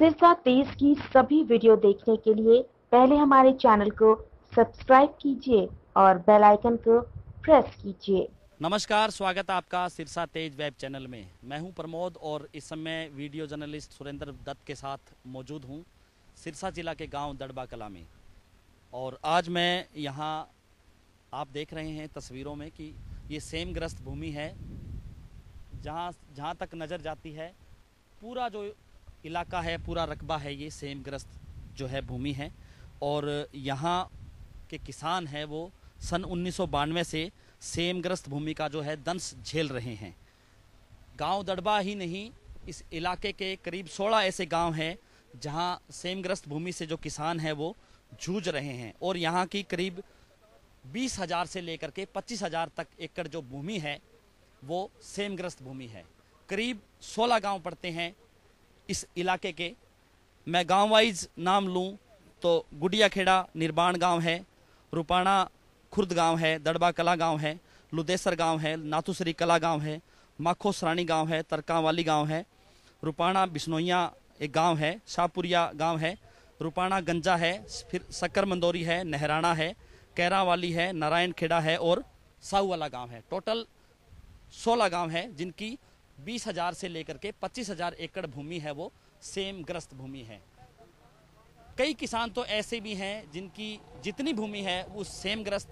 सिरसा तेज की सभी वीडियो देखने के लिए पहले हमारे चैनल को सब्सक्राइब कीजिए और बेल आइकन को प्रेस कीजिए। नमस्कार, स्वागत है आपका सिरसा तेज वेब चैनल में। मैं हूं प्रमोद और इस समय वीडियो जर्नलिस्ट सुरेंद्र दत्त के साथ मौजूद हूं सिरसा जिला के गांव दड़बा कला में। और आज मैं यहां आप देख रहे हैं तस्वीरों में कि ये सेमग्रस्त भूमि है। जहां तक नज़र जाती है पूरा जो इलाका है, पूरा रकबा है, ये सेमग्रस्त जो है भूमि है। और यहाँ के किसान हैं वो सन 1992 से सेमग्रस्त भूमि का जो है दंश झेल रहे हैं। गांव दड़बा ही नहीं, इस इलाके के करीब 16 ऐसे गांव हैं जहां सेमग्रस्त भूमि से जो किसान हैं वो जूझ रहे हैं। और यहाँ की करीब 20,000 से लेकर के 25,000 तक एकड़ जो भूमि है वो सेमग्रस्त भूमि है। करीब 16 गांव पड़ते हैं इस इलाके के। मैं गांव वाइज नाम लूं तो गुडिया खेड़ा निर्बाण गांव है, रुपाणा खुर्द गांव है, दड़बा कला गांव है, लुदेसर गांव है, नाथुसरी कला गांव है, माखो सरानी गांव है, तरकावाली गांव है, रुपाणा बिश्नोइया एक गांव है, शाहपुरिया गांव है, रुपाणा गंजा है, फिर सक्कर मंदोरी है, नहराना है, कैरावाली है, नारायण खेड़ा है और साहू वाला गांव है। टोटल 16 गांव है जिनकी 20,000 से लेकर के 25,000 एकड़ भूमि है वो सेमग्रस्त भूमि है। कई किसान तो ऐसे भी हैं जिनकी जितनी भूमि है उस सेमग्रस्त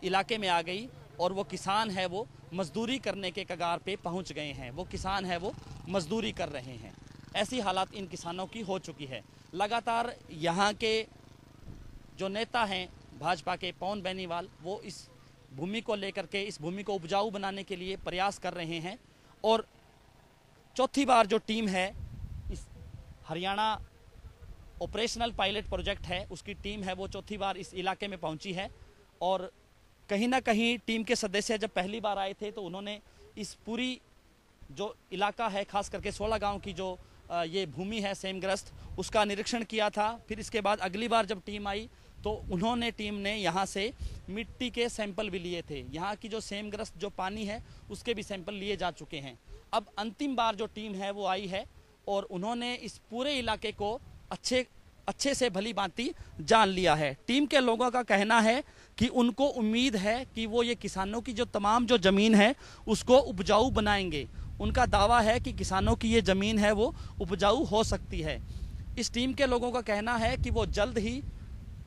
इलाके में आ गई और वो किसान है वो मजदूरी करने के कगार पे पहुंच गए हैं। वो किसान है वो मजदूरी कर रहे हैं। ऐसी हालात इन किसानों की हो चुकी है। लगातार यहाँ के जो नेता हैं भाजपा के पवन बेनीवाल, वो इस भूमि को लेकर के, इस भूमि को उपजाऊ बनाने के लिए प्रयास कर रहे हैं। और चौथी बार जो टीम है, इस हरियाणा ऑपरेशनल पायलट प्रोजेक्ट है उसकी टीम है वो चौथी बार इस इलाके में पहुंची है। और कहीं ना कहीं टीम के सदस्य जब पहली बार आए थे तो उन्होंने इस पूरी जो इलाका है, खास करके 16 गांव की जो ये भूमि है सेमग्रस्त, उसका निरीक्षण किया था। फिर इसके बाद अगली बार जब टीम आई तो टीम ने यहाँ से मिट्टी के सैंपल भी लिए थे। यहाँ की जो सेमग्रस्त जो पानी है उसके भी सैंपल लिए जा चुके हैं। अब अंतिम बार जो टीम है वो आई है और उन्होंने इस पूरे इलाके को अच्छे से भली भांति जान लिया है। टीम के लोगों का कहना है कि उनको उम्मीद है कि वो ये किसानों की जो तमाम जो ज़मीन है उसको उपजाऊ बनाएंगे। उनका दावा है कि किसानों की ये ज़मीन है वो उपजाऊ हो सकती है। इस टीम के लोगों का कहना है कि वो जल्द ही,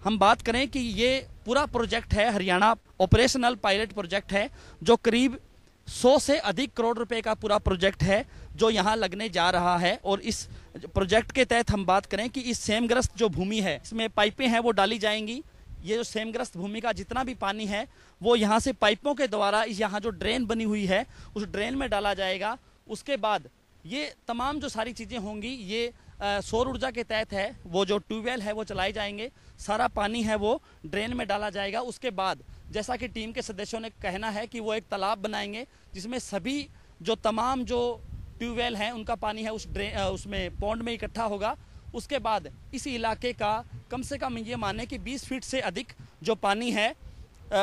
हम बात करें कि ये पूरा प्रोजेक्ट है, हरियाणा ऑपरेशनल पायलट प्रोजेक्ट है जो करीब 100 से अधिक करोड़ रुपए का पूरा प्रोजेक्ट है जो यहाँ लगने जा रहा है। और इस प्रोजेक्ट के तहत हम बात करें कि इस सेमग्रस्त जो भूमि है इसमें पाइपें हैं वो डाली जाएंगी। ये जो सेमग्रस्त भूमि का जितना भी पानी है वो यहाँ से पाइपों के द्वारा इस यहाँ जो ड्रेन बनी हुई है उस ड्रेन में डाला जाएगा। उसके बाद ये तमाम जो सारी चीज़ें होंगी ये सौर ऊर्जा के तहत है। वो जो ट्यूबवेल है वो चलाए जाएंगे, सारा पानी है वो ड्रेन में डाला जाएगा। उसके बाद जैसा कि टीम के सदस्यों ने कहना है कि वो एक तालाब बनाएंगे जिसमें सभी जो तमाम जो ट्यूबवेल हैं उनका पानी है उसमें पौंड में इकट्ठा होगा। उसके बाद इस इलाके का कम से कम ये माने कि 20 फीट से अधिक जो पानी है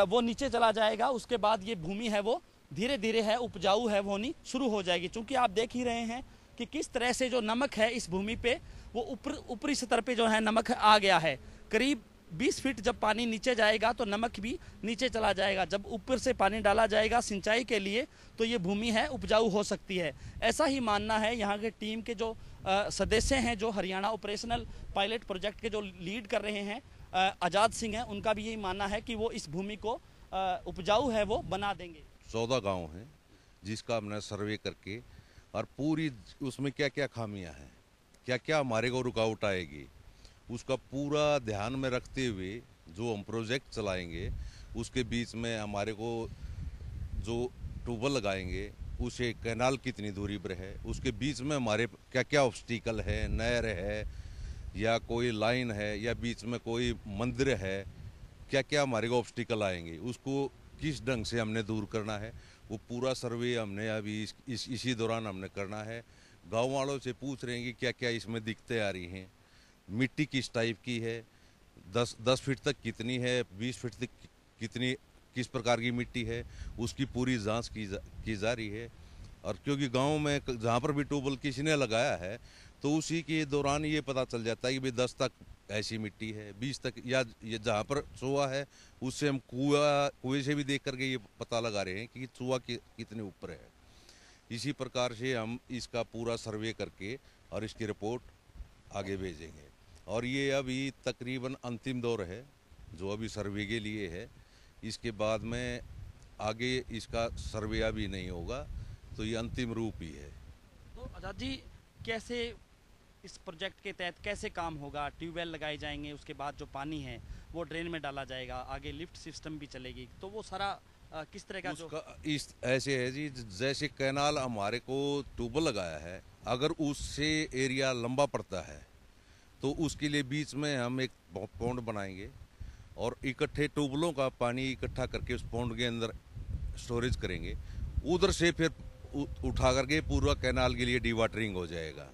वो नीचे चला जाएगा। उसके बाद ये भूमि है वो धीरे धीरे है उपजाऊ है वो होनी शुरू हो जाएगी। चूँकि आप देख ही रहे हैं कि किस तरह से जो नमक है इस भूमि पे वो ऊपरी स्तर पे जो है नमक आ गया है। करीब 20 फीट जब पानी नीचे जाएगा तो नमक भी नीचे चला जाएगा। जब ऊपर से पानी डाला जाएगा सिंचाई के लिए तो ये भूमि है उपजाऊ हो सकती है। ऐसा ही मानना है यहाँ के टीम के जो सदस्य हैं, जो हरियाणा ऑपरेशनल पायलट प्रोजेक्ट के जो लीड कर रहे हैं आज़ाद सिंह हैं, उनका भी यही मानना है कि वो इस भूमि को उपजाऊ है वो बना देंगे। 14 गांव हैं जिसका हमने सर्वे करके और पूरी उसमें क्या क्या खामियां हैं, क्या क्या हमारे को रुकावट आएगी, उसका पूरा ध्यान में रखते हुए जो हम प्रोजेक्ट चलाएंगे उसके बीच में हमारे को जो ट्यूबवेल लगाएंगे उसे कैनाल कितनी दूरी पर है, उसके बीच में हमारे क्या क्या ऑब्स्टिकल है, नहर है या कोई लाइन है या बीच में कोई मंदिर है, क्या क्या हमारे को ऑब्स्टिकल आएंगे, उसको किस ढंग से हमने दूर करना है, वो पूरा सर्वे हमने अभी इसी दौरान हमने करना है। गांव वालों से पूछ रहे हैं कि क्या क्या इसमें दिक्कतें आ रही हैं, मिट्टी किस टाइप की है, 10 फीट तक कितनी है, 20 फीट तक किस प्रकार की मिट्टी है, उसकी पूरी जांच की जा रही है। और क्योंकि गांव में जहाँ पर भी ट्यूबवेल किसी ने लगाया है तो उसी के दौरान ये पता चल जाता है कि भाई 10 तक ऐसी मिट्टी है, 20 तक, या ये जहाँ पर चूहा है उससे हम कुएं से भी देख करके ये पता लगा रहे हैं कि चूहा कितने ऊपर है। इसी प्रकार से हम इसका पूरा सर्वे करके और इसकी रिपोर्ट आगे भेजेंगे। और ये अभी तकरीबन अंतिम दौर है जो अभी सर्वे के लिए है। इसके बाद में आगे इसका सर्वे अभी नहीं होगा, तो ये अंतिम रूप ही है। तो आजाद जी, कैसे इस प्रोजेक्ट के तहत कैसे काम होगा? ट्यूबवेल लगाए जाएंगे, उसके बाद जो पानी है वो ड्रेन में डाला जाएगा, आगे लिफ्ट सिस्टम भी चलेगी, तो वो सारा किस तरह का इस ऐसे है जी, जैसे कैनाल हमारे को ट्यूबवेल लगाया है, अगर उससे एरिया लंबा पड़ता है तो उसके लिए बीच में हम एक पौंड बनाएंगे और इकट्ठे ट्यूबवेलों का पानी इकट्ठा करके उस पौंड के अंदर स्टोरेज करेंगे। उधर से फिर उठा करके पूरा कैनाल के लिए डिवाटरिंग हो जाएगा।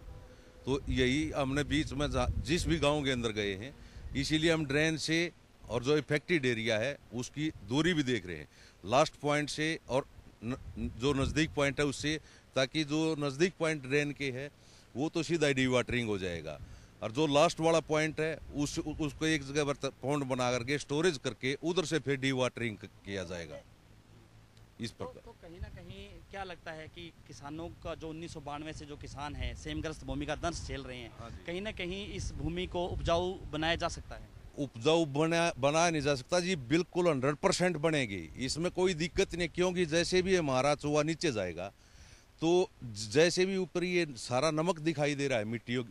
तो यही हमने बीच में जिस भी गांव के अंदर गए हैं, इसीलिए हम ड्रेन से और जो इफेक्टेड एरिया है उसकी दूरी भी देख रहे हैं, लास्ट पॉइंट से और जो नज़दीक पॉइंट है उससे, ताकि जो नज़दीक पॉइंट ड्रेन के है वो तो सीधा डिवाटरिंग हो जाएगा, और जो लास्ट वाला पॉइंट है उसको एक जगह पर पौंड बना करके स्टोरेज करके उधर से फिर डिवाटरिंग किया जाएगा। इस प्रकार तो कहीं ना कहीं क्या लगता है कि किसानों का जो 1992 से जो किसान है सेमग्रस्त भूमि का दंश झेल रहे हैं, कहीं ना कहीं इस भूमि को उपजाऊ बनाया जा सकता है? उपजाऊ बनाया नहीं जा सकता जी, बिल्कुल 100% बनेगी, इसमें कोई दिक्कत नहीं। क्योंकि जैसे भी हमारा चूहा नीचे जाएगा तो जैसे भी ऊपर ये सारा नमक दिखाई दे रहा है मिट्टियों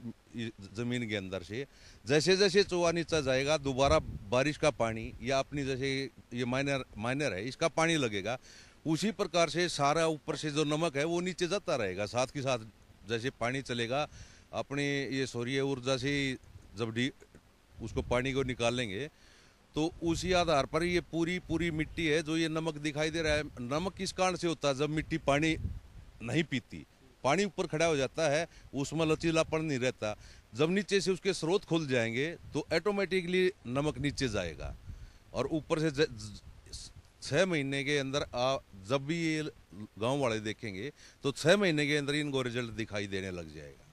जमीन के अंदर से, जैसे जैसे चूहा नीचे जाएगा दोबारा बारिश का पानी या अपनी जैसे ये माइनर है इसका पानी लगेगा, उसी प्रकार से सारा ऊपर से जो नमक है वो नीचे जाता रहेगा। साथ के साथ जैसे पानी चलेगा अपने ये सौर्य ऊर्जा से जब उसको पानी को निकालेंगे तो उसी आधार पर ये पूरी मिट्टी है जो ये नमक दिखाई दे रहा है। नमक किस कारण से होता है? जब मिट्टी पानी नहीं पीती, पानी ऊपर खड़ा हो जाता है, उसमें लचीलापन नहीं रहता। जब नीचे से उसके स्रोत खुल जाएंगे तो ऑटोमेटिकली नमक नीचे जाएगा, और ऊपर से 6 महीने के अंदर जब भी ये गांव वाले देखेंगे तो 6 महीने के अंदर इनको रिजल्ट दिखाई देने लग जाएगा।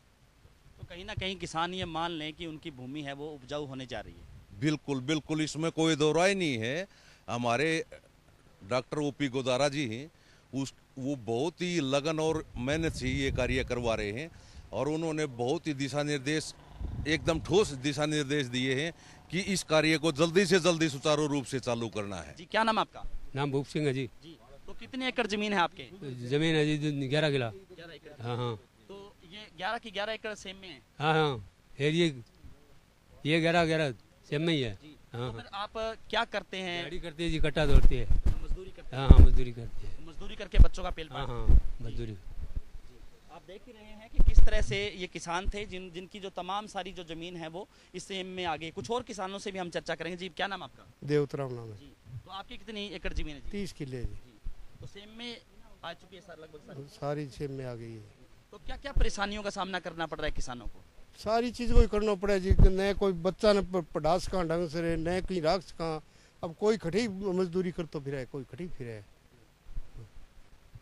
तो कहीं ना कहीं किसान ये मान लें कि उनकी भूमि है वो उपजाऊ होने जा रही है। बिल्कुल बिल्कुल, इसमें कोई दो राय नहीं है। हमारे डॉक्टर OP गोदारा जी हैं, वो बहुत ही लगन और मेहनत से ये कार्य करवा रहे हैं, और उन्होंने बहुत ही दिशा निर्देश, एकदम ठोस दिशा निर्देश दिए हैं कि इस कार्य को जल्दी से जल्दी सुचारू रूप से चालू करना है। जी, क्या नाम आपका? नाम भूप सिंह है जी। तो कितने एकड़ जमीन है आपके? जमीन है जी 11 किला। 11 एकड़। हाँ हाँ। तो ये 11 की 11 एकड़ सेम में है? हाँ हाँ, ये 11 सेम में ही है। हाँ, तो फिर आप क्या करते हैं? गाड़ी करती है जी, कट्टा दौड़ती है। मजदूरी करते हैं? हाँ, मजदूरी करती है। मजदूरी करके बच्चों का पेट हाँ पालते हाँ, मजदूरी। आप देख ही रहे हैं कि किस तरह से ये किसान थे जिनकी जो तमाम सारी जो जमीन है वो इस सेम में आ गई। कुछ और किसानों से भी हम चर्चा करेंगे। जी, क्या नाम आपका? देवतराम नाम है। जी, तो आपकी कितनी एकड़ जमीन है? 30 किले जी। तो सेम में आ चुकी है सर, लगभग सारी सेम में आ गई है। तो क्या क्या परेशानियों का सामना करना पड़ रहा है किसानों को? सारी चीज को करना पड़े जी, न कोई बच्चा न पढ़ास का ढंग से, न कहीं राख का। अब कोई खड़ी मजदूरी कर तो फिर कोई खड़ी फिर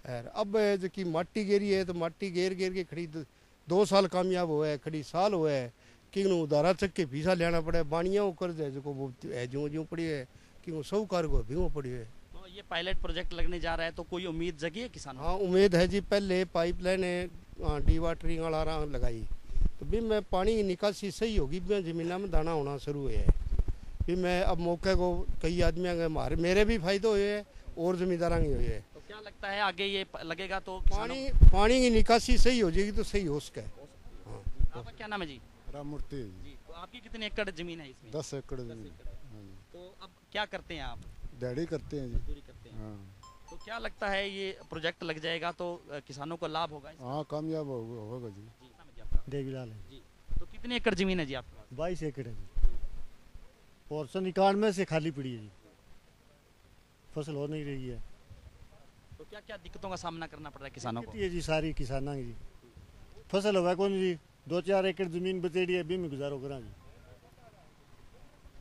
अब की माटी गेरी है तो माटी घेर के खड़ी 2 साल कामयाब हुआ है, खड़ी साल हुआ है कि उधारा चक के फीसा लेना पड़े, बाणिया कर्ज है जो वो ज्यों पड़ी है कि साहूकार को भीगो पड़ी है। तो ये पायलट प्रोजेक्ट लगने जा रहा है, तो कोई उम्मीद जगी है किसानों? हाँ, उम्मीद है जी। पहले पाइपलाइन डिवाटरिंग वाला लगाई तो भी मैं पानी की निकासी सही होगी, भी जमीन में दाना होना शुरू हुआ है। भी मैं अब मौके को कई आदमियों के मेरे भी फायदे हुए हैं और जमींदारों के हुए हैं। तो क्या लगता है आगे ये लगेगा तो पानी की निकासी सही हो जाएगी तो सही हो सके। हाँ। आपका क्या नाम है जी? राममूर्ति जी, तो आपकी कितने एकड़ जमीन है इसमें? 10 एकड़ जमीन। तो अब क्या करते हैं आप? दिहाड़ी करते हैं जी। मजदूरी करते हैं। हाँ, तो क्या लगता है ये प्रोजेक्ट लग जाएगा तो किसानों को लाभ होगा? हाँ, कामयाब होगा जी। जी, नाम है जी आपका? देवीलाल है जी, तो कितने एकड़ जमीन है जी आपके पास? 22 एकड़ है जी। पोर्शन 91 से खाली पड़ी है जी, फसल हो नहीं रही है। तो क्या क्या दिक्कतों का सामना करना पड़ रहा है किसानों को? है जी सारी किसाना की जी फसल हुआ कौन जी, 2-4 एकड़ जमीन बचेड़ी है, भी में गुजारो करा जी।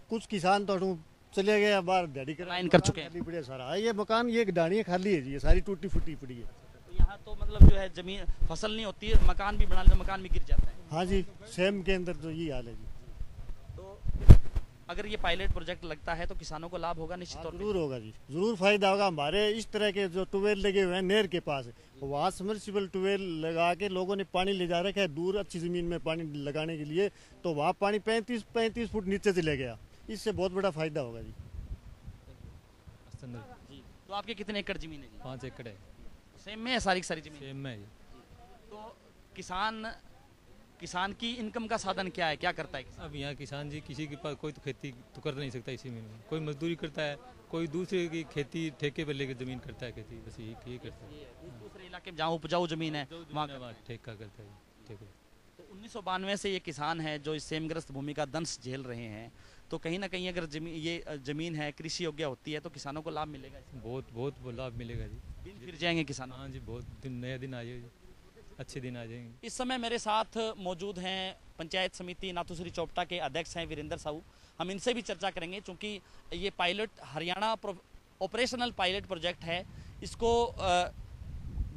कुछ किसान तो चले गए बाहर दिहाड़ी कर चुके हैं। खाली पड़े सारा ये मकान, ये डाड़ियाँ खाली है जी, ये सारी टूटी फूटी पड़ी है। तो यहाँ तो मतलब जो है जमीन फसल नहीं होती है, मकान भी बना लेते, मकान भी गिर जाता है। हाँ जी, सेम के अंदर तो यही हाल है जी। तो अगर ये पायलट प्रोजेक्ट लगता है तो किसानों को लाभ होगा निश्चित तौर पे? जरूर होगा जी, जरूर फायदा होगा। हमारे इस तरह के जो ट्यूबवेल लगे हुए हैं नहर के पास, वहाँ सबमर्सिबल ट्यूबवेल लगा के लोगों ने पानी ले जा रखा है दूर अच्छी जमीन में पानी लगाने के लिए, तो वहाँ पानी 35 फुट नीचे चले गया। इससे बहुत बड़ा फायदा होगा जी। जी। तो आपके कितने एकड़ जमीन है जी? 5 एकड़ है। सेम में है सारी की सारी जमीन? सेम में है जी। तो किसान की इनकम का साधन क्या है, क्या करता है किसान? अब यहाँ किसान जी किसी के पास कोई तो खेती तो कर नहीं सकता इसी में, कोई मजदूरी करता है, कोई दूसरे की खेती ठेके पर लेकर जमीन करता है खेती, बस ये करता है। दूसरे इलाके में जहाँ उपजाऊ जमीन है वहाँ ठेका करता है ठेके। तो 1992 से ये किसान है जो इस सेमग्रस्त भूमि का दंश झेल रहे हैं, तो कहीं ना कहीं अगर ये जमीन है कृषि योग्य होती है तो किसानों को लाभ मिलेगा इसमें? बहुत लाभ मिलेगा जी। दिन फिर जाएंगे किसान? हाँ जी, बहुत दिन, नया दिन आ जाएगा, अच्छे दिन आ जाएंगे। इस समय मेरे साथ मौजूद हैं पंचायत समिति नाथूश्री चोपटा के अध्यक्ष हैं वीरेंद्र साहू। हम इनसे भी चर्चा करेंगे क्योंकि ये pilot Haryana operational pilot project है, इसको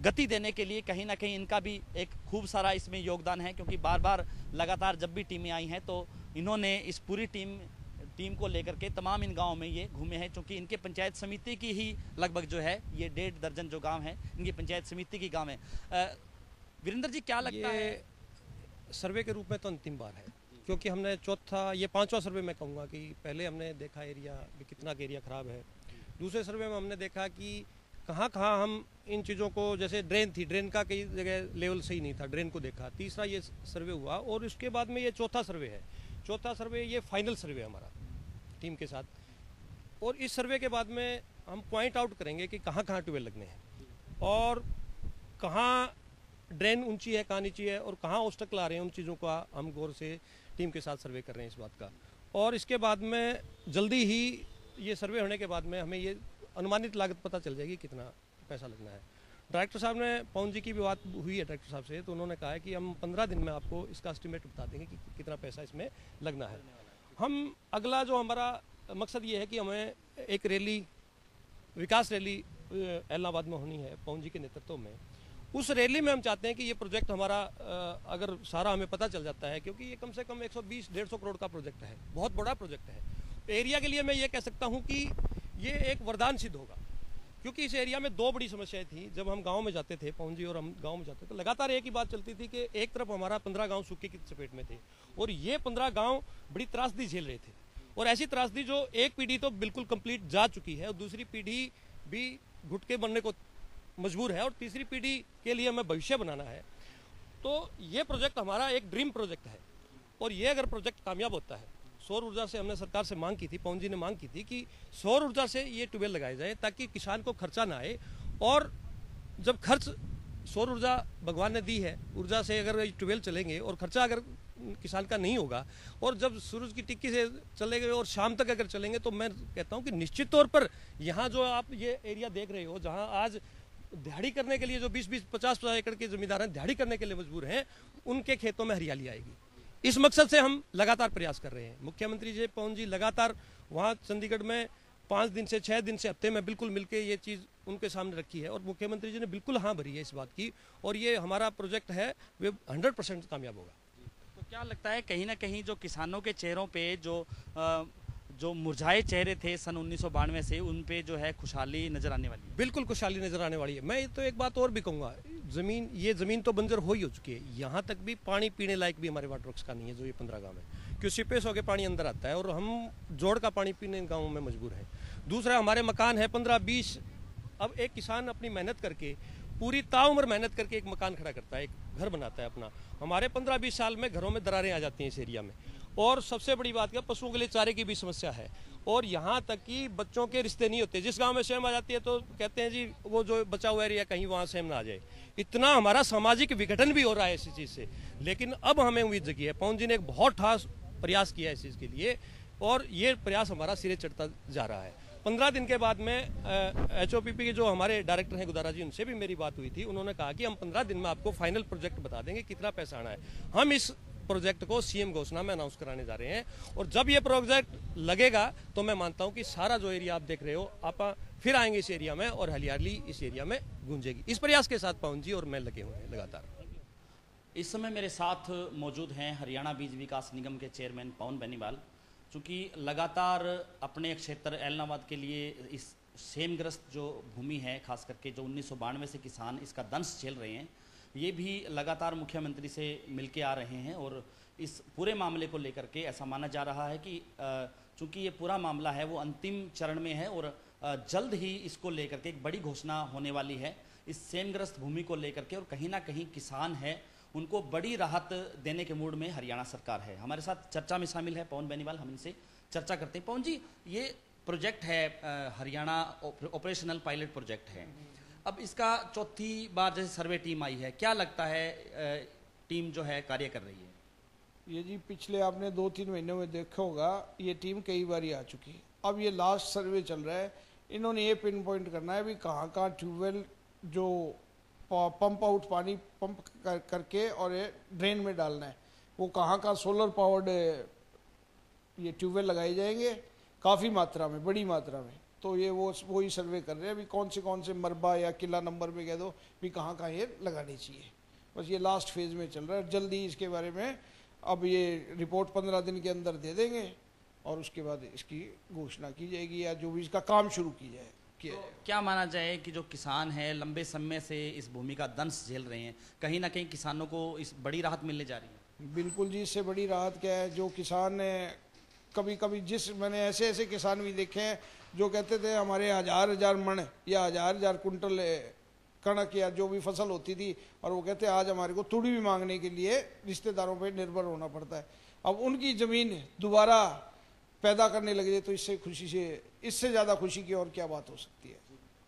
गति देने के लिए कहीं ना कहीं इनका भी एक खूब सारा इसमें योगदान है, क्योंकि बार बार लगातार जब भी टीमें आई हैं तो इन्होंने इस पूरी टीम को लेकर के तमाम इन गाँव में ये घूमे हैं, क्योंकि इनके पंचायत समिति की ही लगभग जो है ये 1.5 दर्जन जो गाँव हैं इनकी पंचायत समिति की गाँव है। वीरेंद्र जी, क्या लगता है? सर्वे के रूप में तो अंतिम बार है, क्योंकि हमने ये 5वां सर्वे मैं कहूँगा कि पहले हमने देखा एरिया कि कितना एरिया ख़राब है। दूसरे सर्वे में हमने देखा कि कहाँ हम इन चीज़ों को, जैसे ड्रेन का कई जगह लेवल सही नहीं था, ड्रेन को देखा। तीसरा ये सर्वे हुआ और उसके बाद में ये चौथा सर्वे है। चौथा सर्वे ये फाइनल सर्वे हमारा टीम के साथ, और इस सर्वे के बाद में हम पॉइंट आउट करेंगे कि कहाँ ट्यूबवेल लगने हैं और कहाँ ड्रेन ऊंची है कहाँ नीची है और कहाँ ऑब्स्टेकल आ रहे हैं, उन चीज़ों का हम गौर से टीम के साथ सर्वे कर रहे हैं इस बात का। और इसके बाद में जल्दी ही ये सर्वे होने के बाद में हमें ये अनुमानित लागत पता चल जाएगी कितना पैसा लगना है। डायरेक्टर साहब ने पवन जी की भी बात हुई है डायरेक्टर साहब से, तो उन्होंने कहा है कि हम 15 दिन में आपको इसका एस्टिमेट बता देंगे कि कितना पैसा इसमें लगना है। हम अगला जो हमारा मकसद ये है कि हमें एक रैली, विकास रैली इलाहाबाद में होनी है पवन जी के नेतृत्व में। उस रैली में हम चाहते हैं कि ये प्रोजेक्ट हमारा अगर सारा हमें पता चल जाता है, क्योंकि ये कम से कम 120-150 करोड़ का प्रोजेक्ट है, बहुत बड़ा प्रोजेक्ट है। तो एरिया के लिए मैं ये कह सकता हूँ कि ये एक वरदान सिद्ध होगा, क्योंकि इस एरिया में 2 बड़ी समस्याएं थी। जब हम गांव में जाते थे, पवन जी और हम गांव में जाते थे, तो लगातार एक ही बात चलती थी कि एक तरफ हमारा 15 गांव सूखे की चपेट में थे और ये 15 गांव बड़ी त्रासदी झेल रहे थे, और ऐसी त्रासदी जो एक पीढ़ी तो बिल्कुल कंप्लीट जा चुकी है और दूसरी पीढ़ी भी घुटके बनने को मजबूर है और तीसरी पीढ़ी के लिए हमें भविष्य बनाना है। तो ये प्रोजेक्ट हमारा एक ड्रीम प्रोजेक्ट है, और ये अगर प्रोजेक्ट कामयाब होता है, सौर ऊर्जा से हमने सरकार से मांग की थी, पवन जी ने मांग की थी कि सौर ऊर्जा से ये ट्यूबवेल लगाए जाए ताकि किसान को खर्चा ना आए। और जब खर्च सौर ऊर्जा भगवान ने दी है, ऊर्जा से अगर ट्यूबवेल चलेंगे और खर्चा अगर किसान का नहीं होगा, और जब सूरज की टिक्की से चलेंगे और शाम तक अगर चलेंगे, तो मैं कहता हूँ कि निश्चित तौर पर यहाँ जो आप ये एरिया देख रहे हो, जहाँ आज दिहाड़ी करने के लिए जो 20-20, 50-50 एकड़ के जमींदार हैं, दिहाड़ी करने के लिए मजबूर हैं, उनके खेतों में हरियाली आएगी। इस मकसद से हम लगातार प्रयास कर रहे हैं। मुख्यमंत्री जी पवन जी लगातार वहाँ चंडीगढ़ में 5 दिन से 6 दिन से हफ्ते में बिल्कुल मिलके ये चीज़ उनके सामने रखी है, और मुख्यमंत्री जी ने बिल्कुल हाँ भरी है इस बात की, और ये हमारा प्रोजेक्ट है वे 100% कामयाब होगा। तो क्या लगता है कहीं ना कहीं जो किसानों के चेहरों पे जो मुरझाए चेहरे थे सन 1992 से, उन पे जो है खुशहाली नजर आने वाली है? बिल्कुल खुशहाली नजर आने वाली है। मैं तो एक बात और भी कहूँगा, ये ज़मीन तो बंजर हो चुकी है, यहाँ तक भी पानी पीने लायक भी हमारे वाटर वर्क्स का नहीं है, जो ये 15 गाँव है, क्योंकि सिपेस होकर पानी अंदर आता है और हम जोड़ का पानी पीने गाँवों में मजबूर हैं। दूसरा, हमारे मकान है 15-20, अब एक किसान अपनी मेहनत करके, पूरी ताउम्र मेहनत करके एक मकान खड़ा करता है, एक घर बनाता है अपना। हमारे 15-20 साल में घरों में दरारें आ जाती हैं इस एरिया में, और सबसे बड़ी बात क्या, पशुओं के लिए चारे की भी समस्या है, और यहाँ तक कि बच्चों के रिश्ते नहीं होते। जिस गांव में सेम आ जाती है तो कहते हैं जी वो जो बचा हुआ एरिया कहीं वहाँ सेम ना आ जाए। इतना हमारा सामाजिक विघटन भी हो रहा है इसी चीज़ से, लेकिन अब हमें उम्मीद जगी है। पवन जी ने एक बहुत ठास प्रयास किया है इस चीज़ के लिए, और ये प्रयास हमारा सिरे चढ़ता जा रहा है। 15 दिन के बाद में HOPP के जो हमारे डायरेक्टर हैं गुदारा जी, उनसे भी मेरी बात हुई थी। उन्होंने कहा कि हम 15 दिन में आपको फाइनल प्रोजेक्ट बता देंगे कितना पैसा आना है। हम इस प्रोजेक्ट को CM घोषणा में अनाउंस कराने जा रहे हैं, और जब ये प्रोजेक्ट लगेगा तो मैं मानता हूं कि सारा जो एरिया आप देख रहे हो, आप फिर आएंगे इस एरिया में और हरियाली इस एरिया में गूंजेगी। इस प्रयास के साथ पवन जी और मैं लगे हुए हैं लगातार। इस समय मेरे साथ मौजूद हैं हरियाणा बीज विकास निगम के चेयरमैन पवन बेनीवाल। चूँकि लगातार अपने क्षेत्र एलनाबाद के लिए इस सेमग्रस्त जो भूमि है, खास करके जो 1992 से किसान इसका दंश झेल रहे हैं, ये भी लगातार मुख्यमंत्री से मिलके आ रहे हैं और इस पूरे मामले को लेकर के ऐसा माना जा रहा है कि चूँकि ये पूरा मामला है वो अंतिम चरण में है और जल्द ही इसको लेकर के एक बड़ी घोषणा होने वाली है इस सेमग्रस्त भूमि को लेकर के। और कहीं ना कहीं किसान है उनको बड़ी राहत देने के मूड में हरियाणा सरकार है। हमारे साथ चर्चा में शामिल है पवन बेनीवाल, हम इनसे चर्चा करते हैं। पवन जी, ये प्रोजेक्ट है हरियाणा ऑपरेशनल पायलट प्रोजेक्ट है, अब इसका चौथी बार जैसे सर्वे टीम आई है, क्या लगता है टीम जो है कार्य कर रही है? ये जी पिछले आपने 2-3 महीनों में देखा होगा, ये टीम कई बार आ चुकी है। अब ये लास्ट सर्वे चल रहा है, इन्होंने ये पिन पॉइंट करना है भी कहाँ कहाँ ट्यूबवेल जो पंप आउट पानी पंप करके और ये ड्रेन में डालना है, वो कहाँ कहाँ सोलर पावर्ड ये ट्यूबवेल लगाए जाएंगे काफ़ी मात्रा में, बड़ी मात्रा में। तो ये वो ही सर्वे कर रहे हैं अभी कौन से मरबा या किला नंबर पे कह दो भी कहाँ कहाँ ये लगानी चाहिए। बस ये लास्ट फेज में चल रहा है। जल्दी इसके बारे में अब ये रिपोर्ट 15 दिन के अंदर दे देंगे और उसके बाद इसकी घोषणा की जाएगी या जो भी इसका काम शुरू की जाए। तो क्या माना जाए कि जो किसान है लंबे समय से इस भूमि का दंश झेल रहे हैं, कहीं ना कहीं किसानों को इस बड़ी राहत मिलने जा रही है? बिल्कुल जी, इससे बड़ी राहत क्या है, जो किसान कभी कभी मैंने ऐसे किसान भी देखे हैं जो कहते थे हमारे हजार मन या हजार कुंटल कणक या जो भी फसल होती थी, और वो कहते आज हमारे को तुड़ी भी मांगने के लिए रिश्तेदारों पे निर्भर होना पड़ता है। अब उनकी ज़मीन दोबारा पैदा करने लगे तो इससे ज़्यादा खुशी की और क्या बात हो सकती है।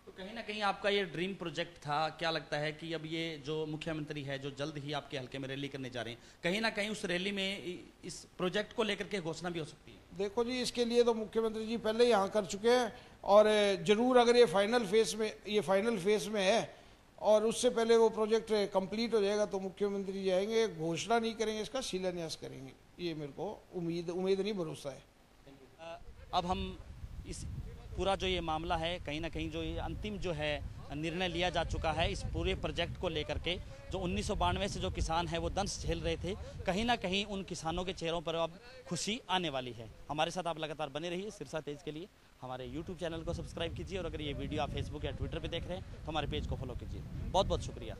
तो कहीं ना कहीं आपका ये ड्रीम प्रोजेक्ट था, क्या लगता है कि अब ये जो मुख्यमंत्री है जो जल्द ही आपके हल्के में रैली करने जा रहे हैं, कहीं ना कहीं उस रैली में इस प्रोजेक्ट को लेकर के घोषणा भी हो सकती है? देखो जी, इसके लिए तो मुख्यमंत्री जी पहले ही यहाँ कर चुके हैं और जरूर अगर ये फाइनल फेज में है और उससे पहले वो प्रोजेक्ट कंप्लीट हो जाएगा तो मुख्यमंत्री जाएंगे, घोषणा नहीं करेंगे, इसका शिलान्यास करेंगे। ये मेरे को उम्मीद नहीं, भरोसा है। अब हम इस पूरा जो ये मामला है, कहीं ना कहीं जो ये अंतिम जो है निर्णय लिया जा चुका है इस पूरे प्रोजेक्ट को लेकर के, जो 1992 से जो किसान है वो दंश झेल रहे थे, कहीं ना कहीं उन किसानों के चेहरों पर अब खुशी आने वाली है। हमारे साथ आप लगातार बने रहिए। सिरसा तेज के लिए हमारे YouTube चैनल को सब्सक्राइब कीजिए और अगर ये वीडियो आप फेसबुक या ट्विटर पे देख रहे हैं तो हमारे पेज को फॉलो कीजिए। बहुत बहुत शुक्रिया।